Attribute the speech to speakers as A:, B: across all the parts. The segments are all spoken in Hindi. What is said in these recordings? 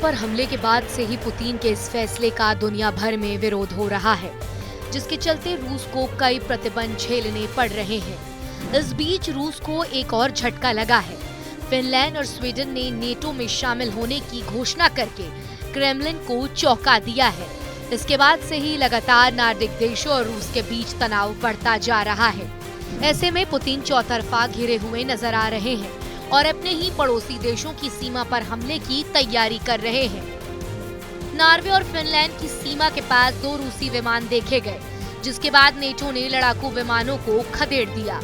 A: पर हमले के बाद से ही पुतिन के इस फैसले का दुनिया भर में विरोध हो रहा है, जिसके चलते रूस को कई प्रतिबंध झेलने पड़ रहे हैं। इस बीच रूस को एक और झटका लगा है। फिनलैंड और स्वीडन ने नेटो में शामिल होने की घोषणा करके क्रेमलिन को चौंका दिया है। इसके बाद से ही लगातार नार्डिक देशों और रूस के बीच तनाव बढ़ता जा रहा है। ऐसे में पुतिन चौतरफा घिरे हुए नजर आ रहे हैं और अपने ही पड़ोसी देशों की सीमा पर हमले की तैयारी कर रहे हैं। नॉर्वे और फिनलैंड की सीमा के पास 2 रूसी विमान देखे गए, जिसके बाद नेटो ने लड़ाकू विमानों को खदेड़ दिया।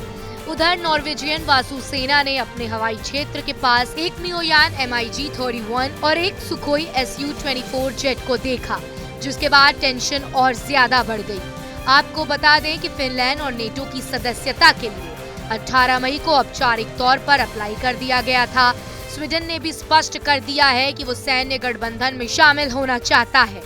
A: उधर नॉर्वेजियन वायुसेना ने अपने हवाई क्षेत्र के पास एक नियोयान MiG-31 और एक सुखोई Su-24 जेट को देखा, जिसके बाद टेंशन और ज्यादा बढ़ गई। आपको बता दें कि फिनलैंड और नेटो की सदस्यता के लिए 18 मई को औपचारिक तौर पर अप्लाई कर दिया गया था। स्वीडन ने भी स्पष्ट कर दिया है कि वो सैन्य गठबंधन में शामिल होना चाहता है।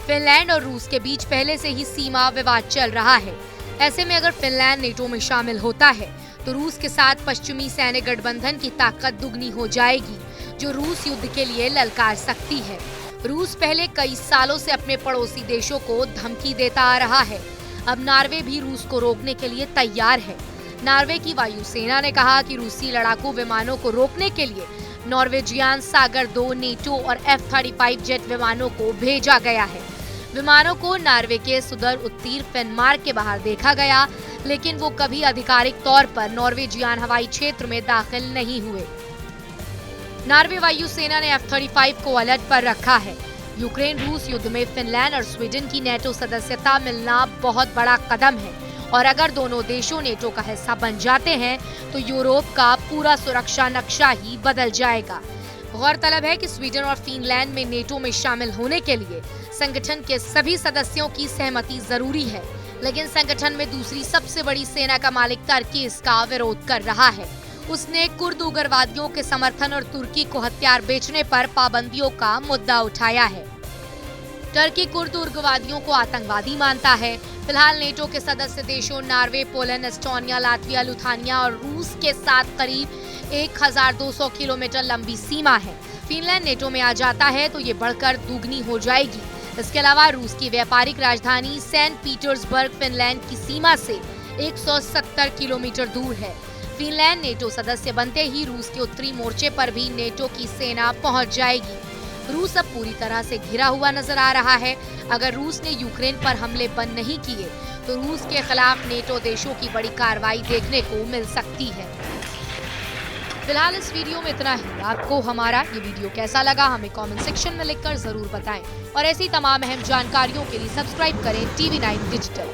A: फिनलैंड और रूस के बीच पहले से ही सीमा विवाद चल रहा है। ऐसे में अगर फिनलैंड नेटो में शामिल होता है तो रूस के साथ पश्चिमी सैन्य गठबंधन की ताकत दुगनी हो जाएगी, जो रूस युद्ध के लिए ललकार सकती है। रूस पहले कई सालों से अपने पड़ोसी देशों को धमकी देता आ रहा है। अब नॉर्वे भी रूस को रोकने के लिए तैयार है। नॉर्वे की वायुसेना ने कहा कि रूसी लड़ाकू विमानों को रोकने के लिए नॉर्वेजियन सागर 2 नेटो और F-35 जेट विमानों को भेजा गया है। विमानों को नॉर्वे के सुदूर उत्तरी फिनमार्क के बाहर देखा गया, लेकिन वो कभी आधिकारिक तौर पर नॉर्वेजियन हवाई क्षेत्र में दाखिल नहीं हुए। नॉर्वे वायुसेना ने F-35 को अलर्ट पर रखा है। यूक्रेन रूस युद्ध में फिनलैंड और स्वीडन की नेटो सदस्यता मिलना बहुत बड़ा कदम है और अगर दोनों देशों नेटो का हिस्सा बन जाते हैं तो यूरोप का पूरा सुरक्षा नक्शा ही बदल जाएगा। गौरतलब है कि स्वीडन और फिनलैंड में नेटो में शामिल होने के लिए संगठन के सभी सदस्यों की सहमति जरूरी है, लेकिन संगठन में दूसरी सबसे बड़ी सेना का मालिक तुर्की इसका विरोध कर रहा है। उसने कुर्द उग्रवादियों के समर्थन और तुर्की को हथियार बेचने पर पाबंदियों का मुद्दा उठाया है। तुर्की कुर्द उग्रवादियों को आतंकवादी मानता है। फिलहाल नेटो के सदस्य देशों Norway, Poland, Estonia, Latvia, Lithuania और रूस के साथ करीब 1200 किलोमीटर लंबी सीमा है। फिनलैंड नेटो में आ जाता है तो ये बढ़कर दुगनी हो जाएगी। इसके अलावा रूस की व्यापारिक राजधानी सेंट पीटर्सबर्ग फिनलैंड की सीमा से 170 किलोमीटर दूर है। फिनलैंड नेटो सदस्य बनते ही रूस के उत्तरी मोर्चे पर भी नेटो की सेना पहुंच जाएगी। रूस अब पूरी तरह से घिरा हुआ नजर आ रहा है। अगर रूस ने यूक्रेन पर हमले बंद नहीं किए तो रूस के खिलाफ नेटो देशों की बड़ी कार्रवाई देखने को मिल सकती है। फिलहाल इस वीडियो में इतना ही। आपको हमारा ये वीडियो कैसा लगा हमें कमेंट सेक्शन में लिखकर जरूर बताएं और ऐसी तमाम अहम जानकारियों के लिए सब्सक्राइब करें TV9 डिजिटल।